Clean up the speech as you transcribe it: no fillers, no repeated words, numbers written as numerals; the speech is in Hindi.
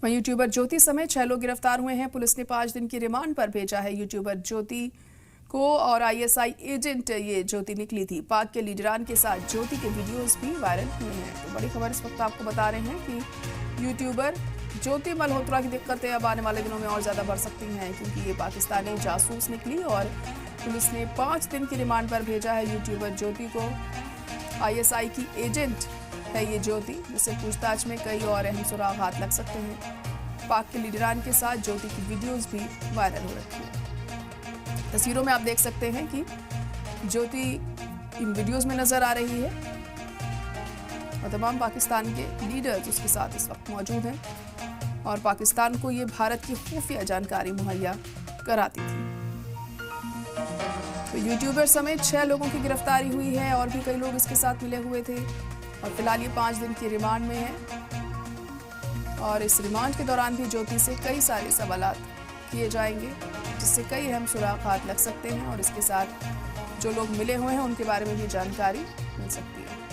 वहीं यूट्यूबर ज्योति समेत 6 लोग गिरफ्तार हुए हैं। पुलिस ने 5 दिन की रिमांड पर भेजा है यूट्यूबर ज्योति को। और आईएसआई एजेंट ये ज्योति निकली थी। पाक के लीडरान के साथ ज्योति के वीडियोस भी वायरल हुए हैं। तो बड़ी खबर इस वक्त आपको बता रहे हैं कि यूट्यूबर ज्योति मल्होत्रा की दिक्कतें अब आने वाले दिनों में और ज़्यादा बढ़ सकती हैं, क्योंकि ये पाकिस्तानी जासूस निकली और पुलिस ने 5 दिन की रिमांड पर भेजा है यूट्यूबर ज्योति को। आईएसआई की एजेंट है ये ज्योति, जिससे पूछताछ में कई और अहम सुराग हाथ लग सकते हैं। पाक के लीडरान के साथ ज्योति की वीडियोस भी वायरल हो रही है। तस्वीरों में आप देख सकते हैं कि ज्योति इन वीडियोस में नजर आ रही है और तमाम पाकिस्तान के लीडर्स उसके साथ इस वक्त मौजूद हैं और पाकिस्तान को ये भारत की खुफिया जानकारी मुहैया कराती थी। तो यूट्यूबर समेत 6 लोगों की गिरफ्तारी हुई है और भी कई लोग इसके साथ मिले हुए थे और फिलहाल ये 5 दिन की रिमांड में है। और इस रिमांड के दौरान भी ज्योति से कई सारे सवालात किए जाएंगे, जिससे कई अहम सुराग हाथ लग सकते हैं और इसके साथ जो लोग मिले हुए हैं उनके बारे में भी जानकारी मिल सकती है।